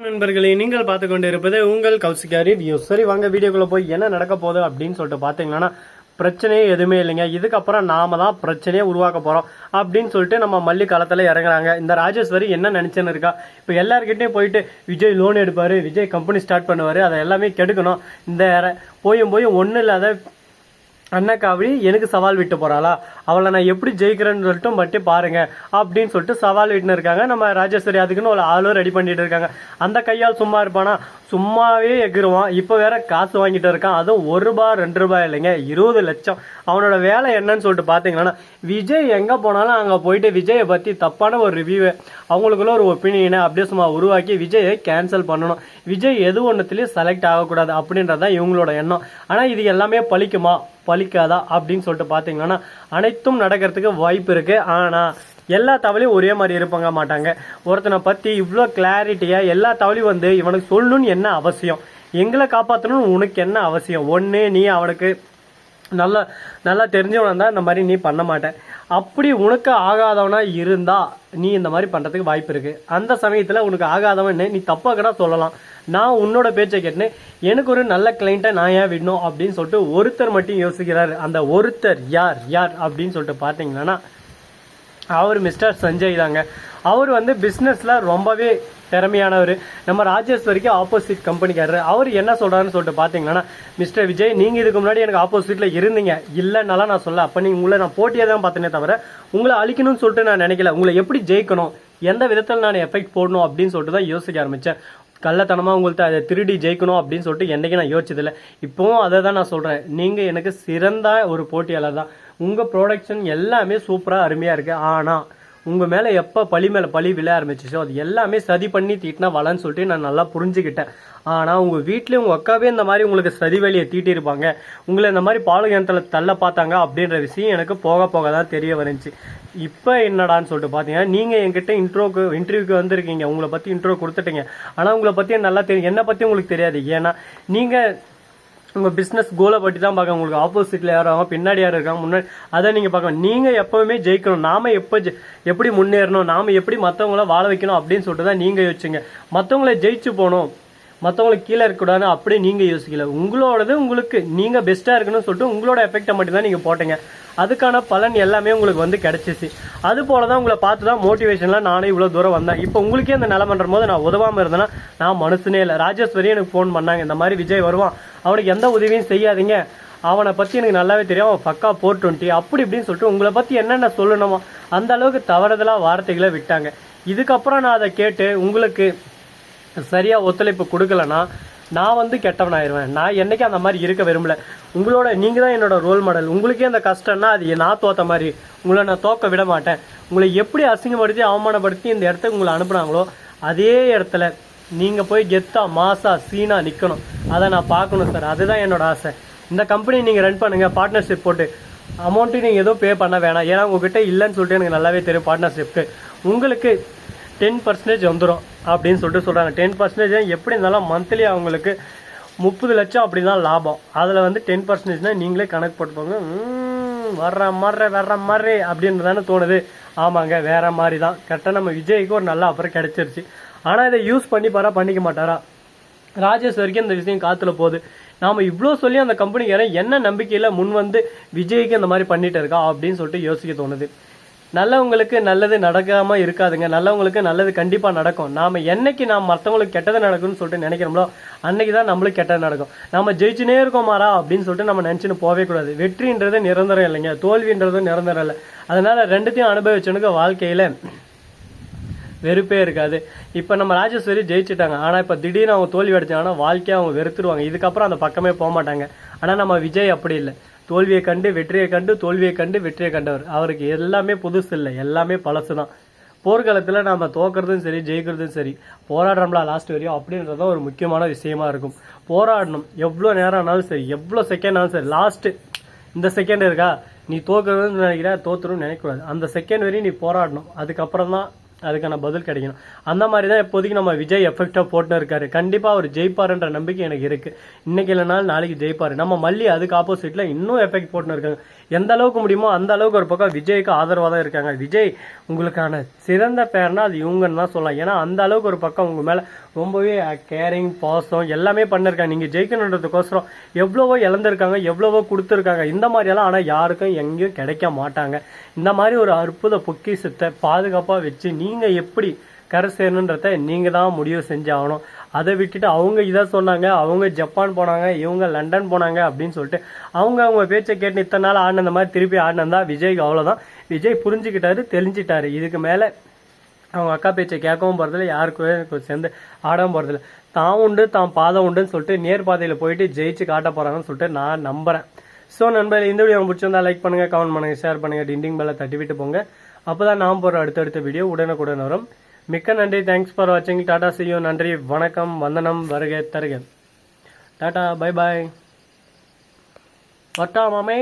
நண்பர்களே, நீங்கள் பார்த்து கொண்டு இருப்பது உங்கள் கௌசிகா ரிவ்யூ. சரி, வாங்க வீடியோக்குள்ள போய் என்ன நடக்க போகுது அப்படின்னு சொல்லிட்டு பார்த்தீங்கன்னா, பிரச்சனையே எதுவுமே இல்லைங்க. இதுக்கப்புறம் நாம தான் பிரச்சனையே உருவாக்க போறோம் அப்படின்னு சொல்லிட்டு நம்ம மல்லி காலத்துல இறங்குறாங்க. இந்த ராஜேஸ்வரி என்ன நினைச்சுன்னு இருக்கா, இப்போ எல்லாருக்கிட்டையும் போயிட்டு விஜய் லோன் எடுப்பாரு, விஜய் கம்பெனி ஸ்டார்ட் பண்ணுவாரு, அதை எல்லாமே கெடுக்கணும், இந்த போயும் ஒன்றும் இல்லாத அண்ணாக்காவடி எனக்கு சவால் விட்டு போறாளா, அவளை நான் எப்படி ஜெயிக்கிறேன்னு சொல்லிட்டு மட்டும் பாருங்க அப்படின்னு சொல்லிட்டு சவால் விட்டுன்னு இருக்காங்க நம்ம ராஜேஸ்வரி. அதுக்குன்னு ஒரு ஆளும் ரெடி பண்ணிட்டு இருக்காங்க. அந்த கையால் சும்மா இருப்பானா, சும்மாவே எகிருவான். இப்போ வேற காசு வாங்கிட்டு இருக்கான், அதுவும் ₹1 ₹2 இல்லைங்க, 20 லட்சம். அவனோட வேலை என்னன்னு சொல்லிட்டு பார்த்தீங்கன்னா, விஜய் எங்கே போனாலும் அங்கே போயிட்டு விஜயை பற்றி தப்பான ஒரு ரிவ்யூவை, அவங்களுக்குள்ள ஒரு ஒப்பீனியனை அப்படியே சும்மா உருவாக்கி விஜயை கேன்சல் பண்ணணும், விஜய் எது ஒன்றுத்துலேயும் செலக்ட் ஆகக்கூடாது அப்படின்றதான் இவங்களோட எண்ணம். ஆனால் இது எல்லாமே பலிக்குமா பலிக்காதா அப்படின்னு சொல்லிட்டு பார்த்தீங்கன்னா, அனைத்தும் நடக்கிறதுக்கு வாய்ப்பு இருக்குது. ஆனால் எல்லா தவளையும் ஒரே மாதிரி இருப்பாங்க மாட்டாங்க. ஒருத்தனை பற்றி இவ்வளோ கிளாரிட்டியாக எல்லா தவளையும் வந்து இவனுக்கு சொல்லணும்னு என்ன அவசியம், எங்களை காப்பாற்றணும்னு உனக்கு என்ன அவசியம்? ஒன்று, நீ அவனுக்கு நல்லா நல்லா தெரிஞ்சவனா தான் இந்த மாதிரி நீ பண்ண மாட்டேன். அப்படி உனக்கு ஆகாதவனா இருந்தா நீ இந்த மாதிரி பண்ணுறதுக்கு வாய்ப்பு இருக்குது. அந்த சமயத்தில் உனக்கு ஆகாதவன் நீ தப்பாக கூட சொல்லலாம். நான் உன்னோட பேச்சை கேட்டேன், எனக்கு ஒரு நல்ல கிளைண்ட்டை நான் ஏன் விடணும் அப்படின்னு சொல்லிட்டு ஒருத்தர் மட்டும் யோசிக்கிறார். அந்த ஒருத்தர் யார் யார் அப்படின்னு சொல்லிட்டு பார்த்தீங்கன்னா, அவர் மிஸ்டர் சஞ்சய் தாங்க. அவர் வந்து பிஸ்னஸில் ரொம்பவே திறமையானவர். நம்ம ராஜேஸ்வரிக்கு ஆப்போசிட் கம்பெனிக்காரர். அவர் என்ன சொல்கிறாருன்னு சொல்லிட்டு பார்த்தீங்கன்னா, மிஸ்டர் விஜய், நீங்கள் இதுக்கு முன்னாடி எனக்கு ஆப்போசிட்டில் இருந்தீங்க, இல்லைன்னாலாம் நான் சொல்ல. அப்போ நீங்கள் உங்களை நான் போட்டியாக தான் பார்த்தேனே தவிர உங்களை அழிக்கணும்னு சொல்லிட்டு நான் நினைக்கல. உங்களை எப்படி ஜெயிக்கணும், எந்த விதத்தில் நான் எஃபெக்ட் போடணும் அப்படின்னு சொல்லிட்டு தான் யோசிக்க ஆரம்பித்தேன். கள்ளத்தனமாக உங்கள்கிட்ட அதை திருடி ஜெயிக்கணும் அப்படின்னு சொல்லிட்டு என்றைக்கு நான் யோசிச்சதில்லை. இப்போவும் அதை தான் நான் சொல்கிறேன். நீங்கள் எனக்கு சிறந்த ஒரு போட்டியாளர் தான். உங்கள் ப்ரொடக்ஷன் எல்லாமே சூப்பராக அருமையாக இருக்குது. ஆனால் உங்கள் மேலே எப்போ பழி மேலே பழி விழ ஆரம்பிச்சிச்சோ அது எல்லாமே சதி பண்ணி தீட்டினா வளன்னு சொல்லிட்டு நான் நல்லா புரிஞ்சுக்கிட்டேன். ஆனால் உங்கள் வீட்லேயும் உங்கள் அக்காவே இந்த மாதிரி உங்களுக்கு சதி வேலையை தீட்டியிருப்பாங்க, உங்களை இந்த மாதிரி பாலுகிணத்தில் தள்ள பார்த்தாங்க அப்படின்ற விஷயம் எனக்கு போக போக தான் தெரிய வந்துச்சு. இப்போ என்னடான்னு சொல்லிட்டு பார்த்தீங்கன்னா, நீங்கள் என்கிட்ட இன்டர்வியூக்கு வந்திருக்கீங்க, உங்களை பற்றி இன்ட்ரோ கொடுத்துட்டீங்க. ஆனால் உங்களை பற்றி நல்லா தெரியும், என்னை பற்றி உங்களுக்கு தெரியாது. ஏன்னா நீங்கள் உங்கள் பிஸ்னஸ் கோலை பற்றி தான் பார்க்க. உங்களுக்கு ஆப்போசிட்டில் யாரும் பின்னாடி யார் இருக்காங்க, முன்னாடி அதை நீங்கள் பார்க்கணும். நீங்கள் எப்போவுமே ஜெயிக்கணும், நாம் எப்படி முன்னேறணும், நாம் எப்படி மற்றவங்கள வாழ வைக்கணும் அப்படின்னு சொல்லிட்டு தான் நீங்கள் யோசிச்சுங்க. மற்றவங்கள ஜெயிச்சு போகணும், மற்றவங்களுக்கு கீழே இருக்கக்கூடாதுன்னு அப்படியே நீங்கள் யோசிக்கல. உங்களோடது உங்களுக்கு நீங்கள் பெஸ்ட்டாக இருக்கணும்னு சொல்லிட்டு உங்களோட எஃபெக்டை மட்டும் தான் நீங்கள் போட்டீங்க. அதுக்கான பலன் எல்லாமே உங்களுக்கு வந்து கிடச்சிச்சு. அது போல தான் உங்களை பார்த்து தான் மோட்டிவேஷன்லாம் நானே இவ்வளோ தூரம் வந்தேன். இப்போ உங்களுக்கே அந்த நிலைமன்ற போது நான் உதவாமல் இருந்தேன்னா நான் மனுஷனே இல்லை. ராஜேஸ்வரி எனக்கு ஃபோன் பண்ணாங்க, இந்த மாதிரி விஜய் வருவான், அவனுக்கு எந்த உதவியும் செய்யாதீங்க, அவனை பற்றி எனக்கு நல்லாவே தெரியும், அவன் பக்கா 420 அப்படி இப்படின்னு சொல்லிட்டு உங்களை பற்றி என்னென்ன சொல்லணுமோ அந்த அளவுக்கு தவறுதலாக வார்த்தைகளை விட்டாங்க. இதுக்கப்புறம் நான் அதை கேட்டு உங்களுக்கு சரியாக ஒத்துழைப்பு கொடுக்கலன்னா நான் வந்து கெட்டவனாயிருவேன். நான் என்னைக்கு அந்த மாதிரி இருக்க விரும்பல. உங்களோட நீங்கள் தான் என்னோட ரோல் மாடல். உங்களுக்கே அந்த கஷ்டம்னா அது நான் தோத்த மாதிரி, உங்களை நான் தோக்க விட மாட்டேன். உங்களை எப்படி அசிங்கப்படுத்தி அவமானப்படுத்தி இந்த இடத்துக்கு உங்களை அனுப்புனாங்களோ அதே இடத்துல நீங்கள் போய் கெத்தா மாசா சீனா நிற்கணும். அதை நான் பார்க்கணும் சார், அதுதான் என்னோட ஆசை. இந்த கம்பெனி நீங்கள் ரன் பண்ணுங்கள், பார்ட்னர்ஷிப் போட்டு அமௌண்ட்டு நீங்கள் எதுவும் பே பண்ண வேணாம். ஏன்னா உங்ககிட்ட இல்லைன்னு சொல்லிட்டு எனக்கு நல்லாவே தெரியும். பார்ட்னர்ஷிப்க்கு உங்களுக்கு 10% வந்துடும் அப்படின்னு சொல்லிட்டு சொல்கிறாங்க. 10% எப்படி இருந்தாலும் மந்த்லி அவங்களுக்கு 30 லட்சம் அப்படி தான் லாபம். அதில் வந்து 10% நீங்களே கணக்கு போட்டுப்போங்க. வர்ற மாதிரி அப்படின்றதானே தோணுது. ஆமாங்க, வேற மாதிரி தான். கரெக்டாக நம்ம விஜய்க்கு ஒரு நல்ல ஆஃபர் கிடைச்சிருச்சு. ஆனால் இதை யூஸ் பண்ணிக்க மாட்டாரா? ராஜேஸ்வரிக்கு இந்த விஷயம் காத்துல போகுது. நாம் இவ்வளோ சொல்லி அந்த கம்பெனிக்காரன் என்ன நம்பிக்கையில் முன் வந்து விஜய்க்கு இந்த மாதிரி பண்ணிட்டு இருக்கா அப்படின்னு சொல்லிட்டு யோசிக்க தோணுது. நல்லவங்களுக்கு நல்லது நடக்காமல் இருக்காதுங்க. நல்லவங்களுக்கு நல்லது கண்டிப்பாக நடக்கும். நாம் என்னைக்கு நாம் மற்றவங்களுக்கு கெட்டது நடக்கும்னு சொல்லிட்டு நினைக்கிறோம்லோ அன்னைக்கு தான் நம்மளுக்கு கெட்டது நடக்கும். நம்ம ஜெயிச்சுனே இருக்கோமாரா அப்படின்னு சொல்லிட்டு நம்ம நினச்சின்னு போகவே கூடாது. வெற்றின்றது நிரந்தரம் இல்லைங்க, தோல்வின்றது நிரந்தரம் இல்லை. அதனால ரெண்டுத்தையும் அனுபவிச்சனுக்கு வாழ்க்கையில் வெறுப்பே இருக்காது. இப்போ நம்ம ராஜேஸ்வரி ஜெயிச்சுட்டாங்க, ஆனால் இப்போ திடீர்னு அவங்க தோல்வி அடிச்சாங்கன்னா வாழ்க்கையை அவங்க வெறுத்துருவாங்க. இதுக்கப்புறம் அந்த பக்கமே போக மாட்டாங்க. ஆனால் நம்ம விஜய் அப்படி இல்லை. தோல்வியை கண்டு வெற்றியை கண்டு, தோல்வியை கண்டு வெற்றியை கண்டவர். அவருக்கு எல்லாமே புதுசு இல்லை, எல்லாமே பழசு தான். போர்க்காலத்தில் நம்ம தோக்கிறதும் சரி ஜெயிக்கிறதும் சரி போராடுறோம்ல லாஸ்ட் வரையும் அப்படின்றதான் ஒரு முக்கியமான விஷயமா இருக்கும். போராடணும், எவ்வளோ நேரம் ஆனாலும் சரி, எவ்வளோ செகண்ட் ஆனாலும் சரி. லாஸ்ட்டு இந்த செகண்ட் இருக்கா, நீ தோக்குறதுன்னு நினைக்கிற, தோத்துருன்னு நினைக்கக்கூடாது. அந்த செகண்ட் வரையும் நீ போராடணும். அதுக்கப்புறம் தான் அதுக்கான பதில் கிடைக்கணும். அந்த மாதிரி தான் இப்போதைக்கு நம்ம விஜய் எஃபெக்டாக போட்டு இருக்காரு. கண்டிப்பாக அவர் ஜெயிப்பாருன்ற நம்பிக்கை எனக்கு இருக்கு. இன்னைக்கு இல்லைனாலும் நாளைக்கு ஜெயிப்பாரு. நம்ம மல்லி அதுக்கு ஆப்போசிட்ல இன்னும் எஃபெக்ட் போட்டுன்னு இருக்காங்க. எந்த அளவுக்கு முடியுமோ அந்த அளவுக்கு ஒரு பக்கம் விஜய்க்கு ஆதரவாக தான் இருக்காங்க. விஜய் உங்களுக்கான சிறந்த பேர்னா அது இவங்கன்னு தான் சொல்லலாம். ஏன்னா அந்த அளவுக்கு ஒரு பக்கம் உங்க மேல ரொம்பவே கேரிங், பாசம் எல்லாமே பண்ணிருக்காங்க. நீங்க ஜெயிக்கணுன்றதுக்கோசரம் எவ்வளவோ இழந்திருக்காங்க, எவ்வளவோ கொடுத்துருக்காங்க. இந்த மாதிரியெல்லாம் ஆனால் யாருக்கும் எங்கேயும் கிடைக்க மாட்டாங்க. இந்த மாதிரி ஒரு அற்புத பொக்கிஷத்தை பாதுகாப்பாக வச்சு நீங்க எப்படி கரை சேரணுன்றத நீங்க தான் முடிவு செஞ்சாகணும். அதை விட்டுட்டு அவங்க இதை சொன்னாங்க, அவங்க ஜப்பான் போனாங்க, இவங்க லண்டன் போனாங்க அப்படின்னு சொல்லிட்டு அவங்க பேச்சை கேட்டு இத்தனை நாள் ஆடின மாதிரி திருப்பி ஆடினதா விஜய்க்கு அவ்வளோதான். விஜய் புரிஞ்சுக்கிட்டாரு, தெரிஞ்சிட்டாரு. இதுக்கு மேலே அவங்க அக்கா பேச்சை கேட்கவும் போகிறதில்ல, யாருக்குமே சேர்ந்து ஆடவும் போகிறதில்ல. தான் உண்டு தான் பாதை உண்டுன்னு சொல்லிட்டு நேர்பாதையில் போயிட்டு ஜெயிச்சு காட்ட போகிறாங்கன்னு சொல்லிட்டு நான் நம்புகிறேன். ஸோ நண்பர்களே, இந்த வீடியோ பிடிச்சிருந்தா லைக் பண்ணுங்கள், கமெண்ட் பண்ணுங்கள், ஷேர் பண்ணுங்கள், டிண்டிங் பெல்லை தட்டி விட்டு போங்க. அப்போ தான் நான் போகிற அடுத்தடுத்த வீடியோ உடனுக்குடன் வரும். மிக்க நன்றி. தேங்க்ஸ் ஃபார் வாட்சிங். டாடா செய்யும். நன்றி, வணக்கம், வந்தனம், வருக தருக. Tata, bye bye. வட்டா மாமே.